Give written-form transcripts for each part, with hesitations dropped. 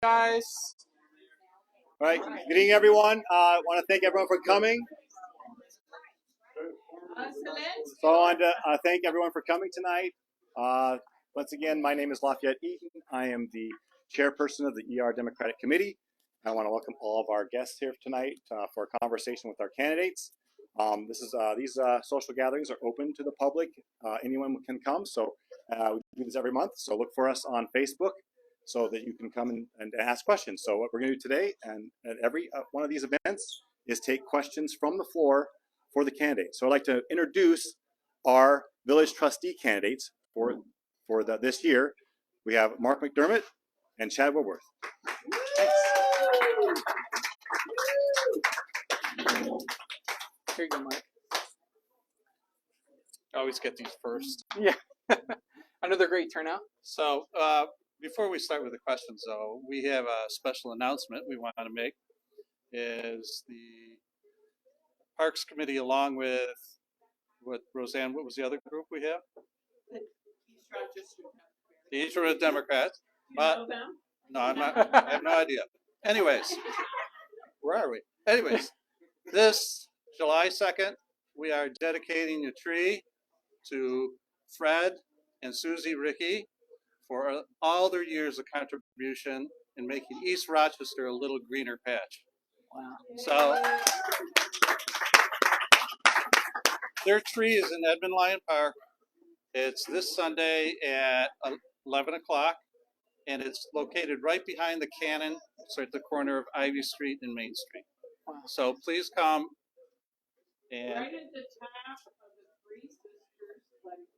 guys. All right, good evening, everyone. I want to thank everyone for coming. So I want to thank everyone for coming tonight. Once again, my name is Lafayette Eaton. I am the chairperson of the ER Democratic Committee. I want to welcome all of our guests here tonight for a conversation with our candidates. These social gatherings are open to the public. Anyone can come. So we do this every month. So look for us on Facebook so that you can come and ask questions. So what we're going to do today and at every one of these events is take questions from the floor for the candidates. So I'd like to introduce our village trustee candidates for this year. We have Mark McDermott and Chad Woodworth. Thanks. Here you go, Mike. I always get these first. Yeah. Another great turnout. So before we start with the questions, though, we have a special announcement we want to make. Is the Parks Committee, along with Roseanne, what was the other group we have? The East Rochester Democrats. But no, I'm not. I have no idea. Anyways, where are we? Anyways, this July 2nd, we are dedicating a tree to Fred and Susie Rickey for all their years of contribution in making East Rochester a little greener patch. Wow. So their tree is in Edmund Lyon Park. It's this Sunday at 11 o'clock, and it's located right behind the Cannon, so at the corner of Ivy Street and Main Street. Wow. So please come. And right at the top of the Three Sisters Letting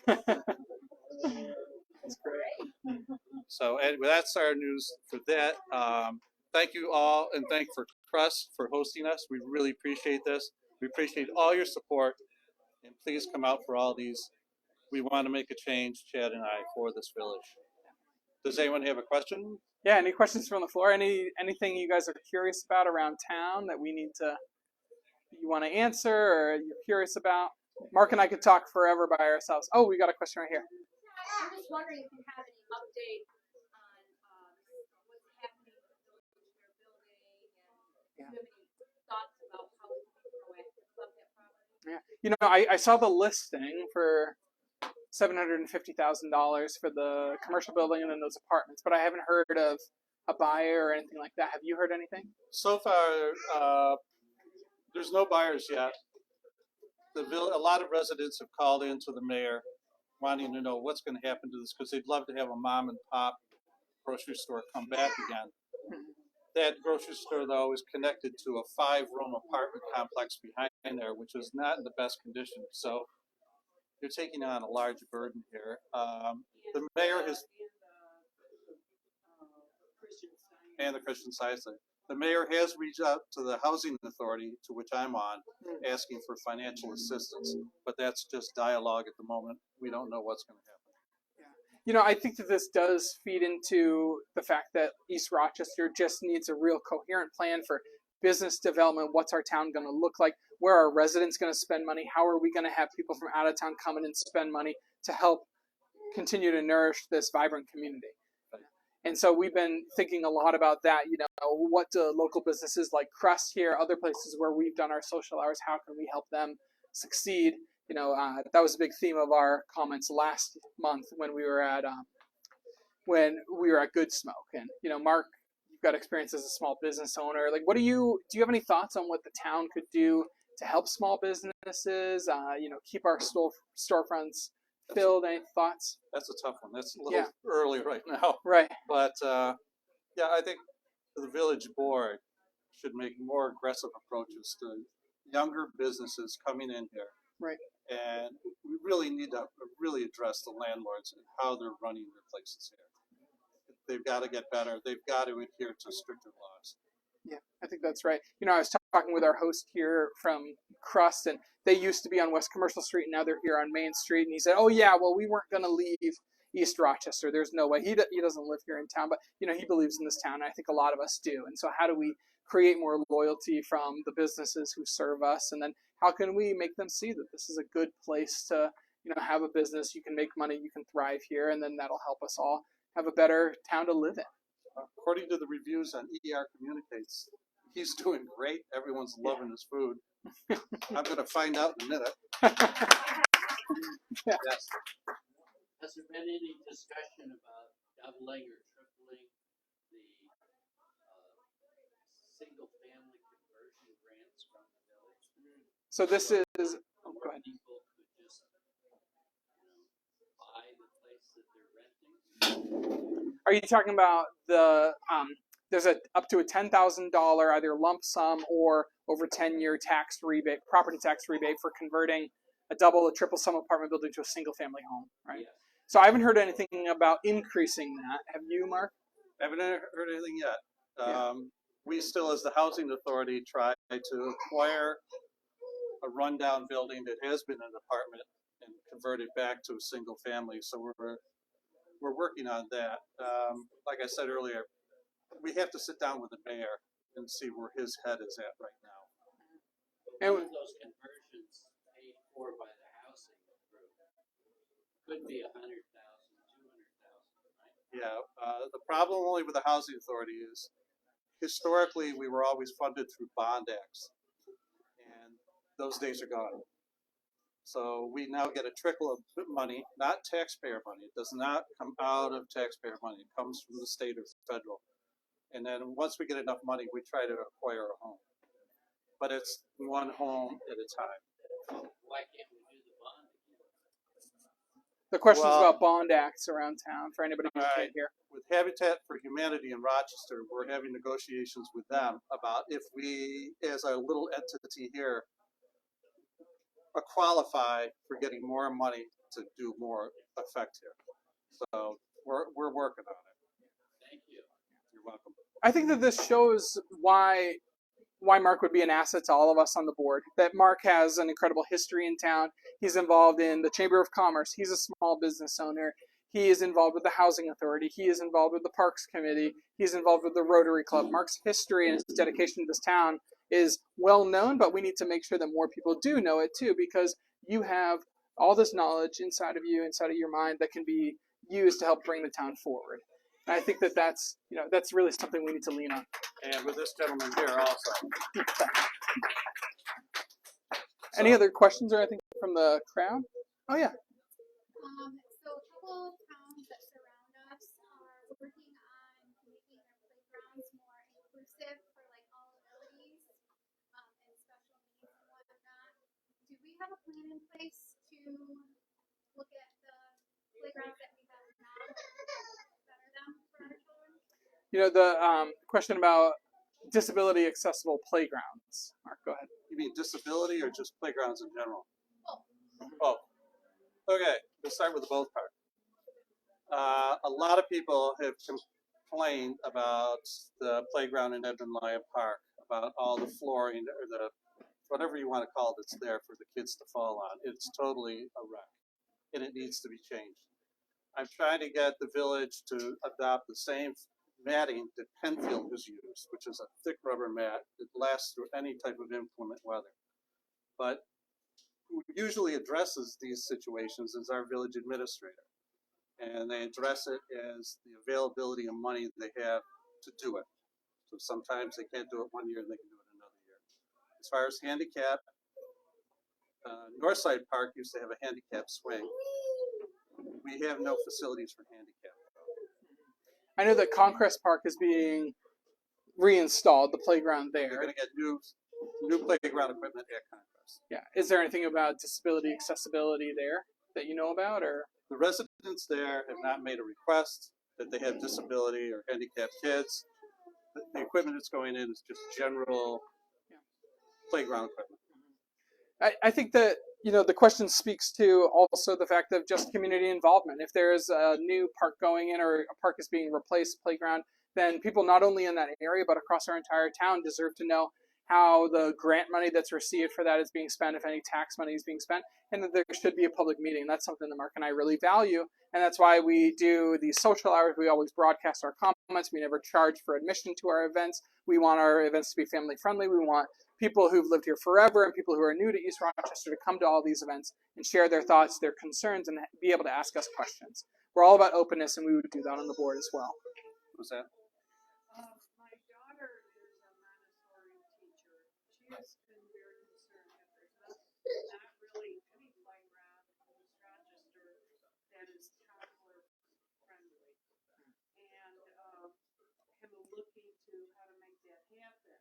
Go. Okay. That's great. So that's our news for that. Thank you all, and thank for Crust for hosting us. We really appreciate this. We appreciate all your support, and please come out for all these. We want to make a change, Chad and I, for this village. Does anyone have a question? Yeah, any questions from the floor? Anything you guys are curious about around town that you want to answer or you're curious about? Mark and I could talk forever by ourselves. Oh, we got a question right here. I'm just wondering if you have any update on what's happening with the building and if you have any thoughts about how we can be proactive about that property. Yeah, you know, I saw the listing for $750,000 for the commercial building and then those apartments, but I haven't heard of a buyer or anything like that. Have you heard anything? So far, there's no buyers yet. A lot of residents have called in to the mayor wanting to know what's going to happen to this because they'd love to have a mom and pop grocery store come back again. That grocery store, though, is connected to a 5-room apartment complex behind there, which is not in the best condition. So you're taking on a large burden here. The mayor has, and the Christian Science Center. The mayor has reached out to the housing authority, to which I'm on, asking for financial assistance. But that's just dialogue at the moment. We don't know what's going to happen. Yeah. You know, I think that this does feed into the fact that East Rochester just needs a real coherent plan for business development. What's our town going to look like? Where are residents going to spend money? How are we going to have people from out of town come in and spend money to help continue to nourish this vibrant community? And so we've been thinking a lot about that. You know, what do local businesses like Crust here, other places where we've done our social hours, how can we help them succeed? You know, that was a big theme of our comments last month when we were at Good Smoke. And you know, Mark, you've got experience as a small business owner. Like, do you have any thoughts on what the town could do to help small businesses? You know, keep our storefronts filled. Any thoughts? That's a tough one. That's a little early right now. Right. But yeah, I think the village board should make more aggressive approaches to younger businesses coming in here. Right. And we really need to really address the landlords and how they're running their places here. They've got to get better. They've got to adhere to stricter laws. Yeah, I think that's right. You know, I was talking with our host here from Crust, and they used to be on West Commercial Street, and now they're here on Main Street. And he said, "Oh yeah, well, we weren't going to leave East Rochester. There's no way." He doesn't live here in town, but you know, he believes in this town. And I think a lot of us do. And so, how do we create more loyalty from the businesses who serve us, and then how can we make them see that this is a good place to, you know, have a business? You can make money, you can thrive here, and then that'll help us all have a better town to live in. According to the reviews on ER Communicates, he's doing great. Everyone's loving his food. I'm going to find out in a minute. Yeah. Yes. Has there been any discussion about doubling or tripling the single-family conversion grants from the village? So this is. Oh, go ahead. People could just, buy the place that they're renting. Are you talking about the there's up to a $10,000 either lump sum or over 10-year tax rebate, property tax rebate for converting a double or triple sum apartment building to a single family home, right? Yes. So I haven't heard anything about increasing that. Have you, Mark? I haven't heard anything yet. Yeah. We still, as the housing authority, try to acquire a rundown building that has been an apartment and convert it back to a single family. So we're working on that. Like I said earlier, we have to sit down with the mayor and see where his head is at right now. And One of those conversions paid for by the housing group could be 100,000, 200,000, right? Yeah, the problem only with the housing authority is historically we were always funded through bond acts, and those days are gone. So we now get a trickle of money, not taxpayer money. It does not come out of taxpayer money. It comes from the state or federal. And then once we get enough money, we try to acquire a home. But it's one home at a time. Why can't we do the bond again? the question's Well- about bond acts around town for anybody who All can't right. hear. With Habitat for Humanity in Rochester, we're having negotiations with them about if we, as a little entity here, qualify for getting more money to do more effect here. So we're working on it. Thank you. You're welcome. I think that this shows why Mark would be an asset to all of us on the board. That Mark has an incredible history in town. He's involved in the Chamber of Commerce. He's a small business owner. He is involved with the Housing Authority. He is involved with the Parks Committee. He's involved with the Rotary Club. Mark's history and his dedication to this town is well known, but we need to make sure that more people do know it too, because you have all this knowledge inside of you, inside of your mind, that can be used to help bring the town forward. And I think that that's really something we need to lean on. And with this gentleman here also. Any other questions or anything from the crowd? Oh yeah. So a couple of towns that surround us are working on making their playgrounds more inclusive for like all abilities, and special needs and whatnot. Do we have a plan in place to look at the playgrounds that we have now, better them for our children? You know, the question about disability accessible playgrounds. Mark, go ahead. You mean disability or just playgrounds in general? Both. Oh, okay. Let's start with the both part. A lot of people have complained about the playground in Edmund Lyon Park, about all the flooring or the whatever you want to call it that's there for the kids to fall on. It's totally a wreck, and it needs to be changed. I'm trying to get the village to adopt the same matting that Penfield has used, which is a thick rubber mat that lasts through any type of inclement weather. But who usually addresses these situations is our village administrator. And they address it as the availability of money they have to do it. So sometimes they can't do it one year and they can do it another year. As far as handicap, Northside Park used to have a handicap swing. We have no facilities for handicap. I know that Conquest Park is being reinstalled, the playground They're there. going to get new playground equipment at Conquest. Yeah. Is there anything about disability accessibility there that you know about, or? The residents there have not made a request that they have disability or handicapped kids. The equipment that's going in is just general playground equipment. I think that, you know, the question speaks to also the fact of just community involvement. If there is a new park going in or a park is being replaced, playground, then people not only in that area but across our entire town deserve to know how the grant money that's received for that is being spent, if any tax money is being spent, and that there should be a public meeting. That's something that Mark and I really value, and that's why we do these social hours. We always broadcast our comments. We never charge for admission to our events. We want our events to be family friendly. We want people who've lived here forever and people who are new to East Rochester to come to all these events and share their thoughts, their concerns, and be able to ask us questions. We're all about openness, and we would do that on the board as well. What was that? has been very concerned that there's not really any playground in East Rochester that is toddler friendly. And have been looking to how to make that happen.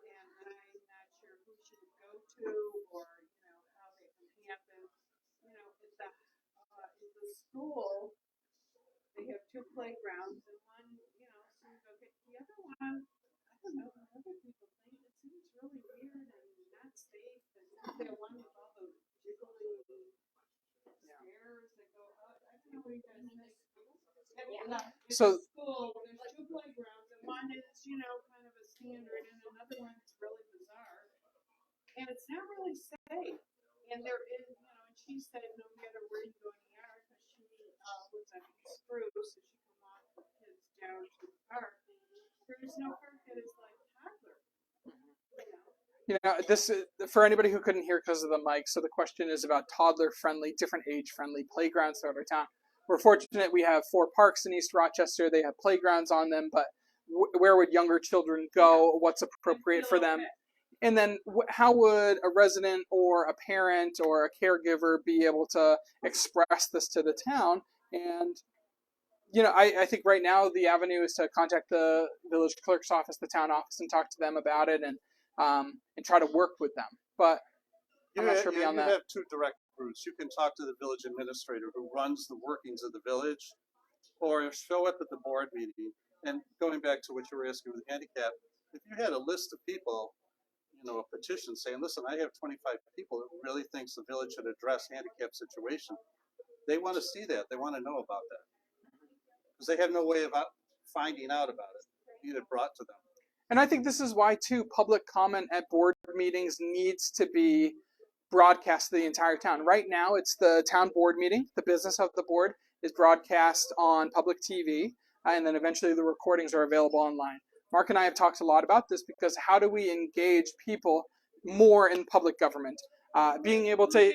And I'm not sure who should it go to or, how that can happen. At the school, they have two playgrounds and one, seems okay. The other one, I don't know what other people think. It seems really weird and not safe. And that one with all the jiggly stairs that go up. I don't know what you guys think. So- School, there's two playgrounds and one is, kind of a standard and another one's really bizarre. And it's not really safe. And there is, and she said no matter where you go in the yard, because she lives on Spruce, so she can walk the kids down to the park. There is no park that is like toddler. This for anybody who couldn't hear because of the mic. So the question is about toddler-friendly, different age-friendly playgrounds throughout our town. We're fortunate we have 4 parks in East Rochester. They have playgrounds on them, but where would younger children go? What's appropriate for them? And then how would a resident or a parent or a caregiver be able to express this to the town? And, I think right now the avenue is to contact the village clerk's office, the town office, and talk to them about it and try to work with them. But I'm not sure beyond that. You have 2 direct routes. You can talk to the village administrator who runs the workings of the village, or show up at the board meeting. And going back to what you were asking with handicap, if you had a list of people, a petition saying, listen, I have 25 people that really thinks the village should address handicap situation, they want to see that. They want to know about that. Because they have no way of finding out about it. Need it brought to them. And I think this is why, too, public comment at board meetings needs to be broadcast to the entire town. Right now, it's the town board meeting. The business of the board is broadcast on public TV, and then eventually the recordings are available online. Mark and I have talked a lot about this because how do we engage people more in public government? Being able to... access.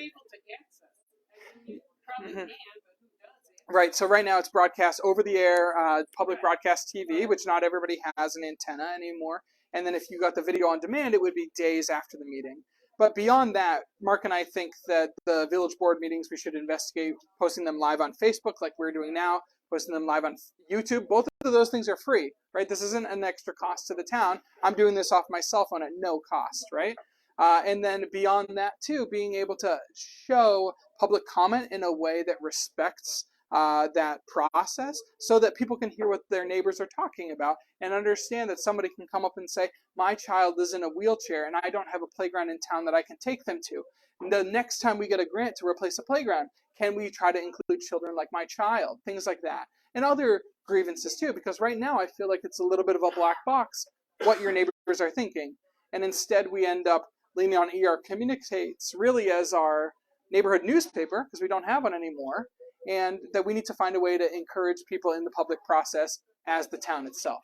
You probably can, but who does it? Right, so right now it's broadcast over the air, public broadcast TV, which not everybody has an antenna anymore. And then if you got the video on demand, it would be days after the meeting. But beyond that, Mark and I think that the village board meetings, we should investigate posting them live on Facebook like we're doing now, posting them live on YouTube. Both of those things are free, right? This isn't an extra cost to the town. I'm doing this off my cell phone at no cost, right? And then beyond that, too, being able to show public comment in a way that respects that process so that people can hear what their neighbors are talking about and understand that somebody can come up and say, my child is in a wheelchair and I don't have a playground in town that I can take them to. And the next time we get a grant to replace a playground, can we try to include children like my child? Things like that. And other grievances too, because right now I feel like it's a little bit of a black box what your neighbors are thinking. And instead we end up leaning on ER Communicates really as our neighborhood newspaper, because we don't have one anymore, and that we need to find a way to encourage people in the public process as the town itself.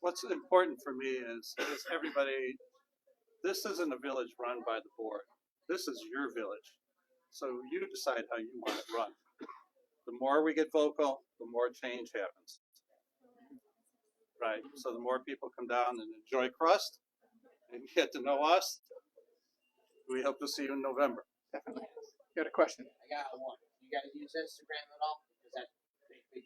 What's important for me is everybody, this isn't a village run by the board. This is your village. So you decide how you want it run. The more we get vocal, the more change happens. Right? So the more people come down and enjoy Crust and get to know us, we hope to see you in November. Definitely. You got a question? I got one. You guys use Instagram at all? Is that big?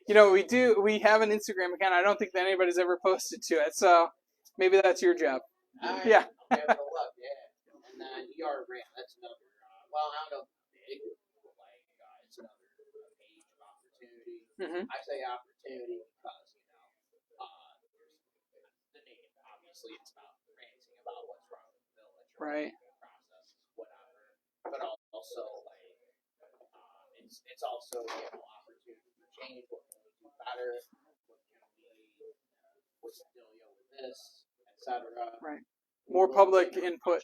We do. We have an Instagram account. I don't think that anybody's ever posted to it, so maybe that's your job. All right. Yeah. Give it a look, yeah. And then ER grant, that's another, well, I don't know big, but like, it's another page of opportunity. Mm-hmm. I say opportunity because, there's the name, obviously, it's about ranting about what's wrong with the village. Right. Process, whatever. But also, like, it's also, opportunity for change, what can we do better, what's the dealio with this, etc. Right. More public input.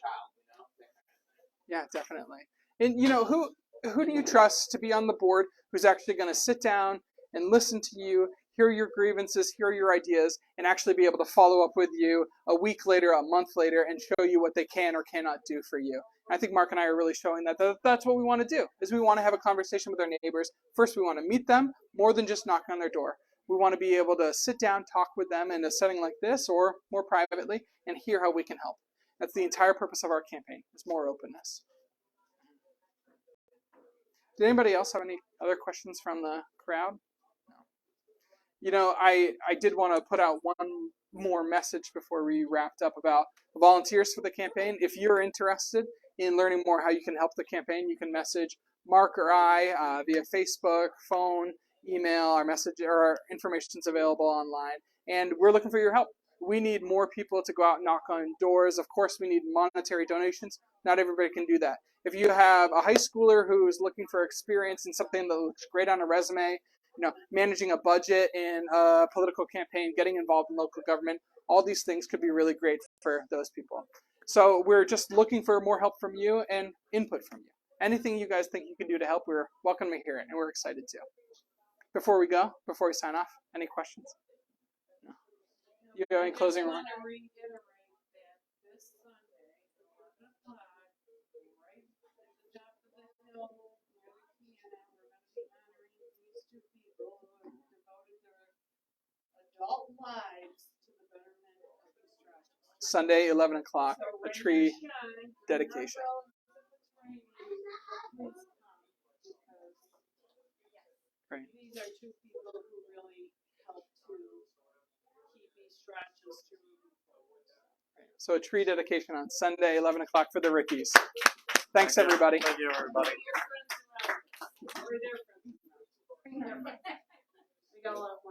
Yeah, definitely. And who do you trust to be on the board who's actually going to sit down and listen to you, hear your grievances, hear your ideas, and actually be able to follow up with you a week later, a month later, and show you what they can or cannot do for you? I think Mark and I are really showing that that's what we want to do, is we want to have a conversation with our neighbors. First, we want to meet them more than just knock on their door. We want to be able to sit down, talk with them in a setting like this or more privately and hear how we can help. That's the entire purpose of our campaign, is more openness. Did anybody else have any other questions from the crowd? You know, I did want to put out one more message before we wrapped up about volunteers for the campaign. If you're interested in learning more how you can help the campaign, you can message Mark or I via Facebook, phone, email. Our information is available online, and we're looking for your help. We need more people to go out and knock on doors. Of course, we need monetary donations. Not everybody can do that. If you have a high schooler who's looking for experience in something that looks great on a resume, you know, managing a budget in a political campaign, getting involved in local government, all these things could be really great for those people. So we're just looking for more help from you and input from you. Anything you guys think you can do to help, we're welcome to hear it, and we're excited to. Before we sign off, any questions? No. You have any closing remarks? I want to reiterate that this Sunday, 11 o'clock, right at the top of the hill, where we can, we're going to be honoring these two people who have devoted their adult lives to the betterment of East Rochester. Sunday, 11 o'clock, So a tree shine, dedication. Right. These are two people who really help to keep East Rochester moving forward. So a tree dedication on Sunday, 11 o'clock for the Rickies. Thanks, everybody. Thank you, everybody. We're there for them. We got a lot of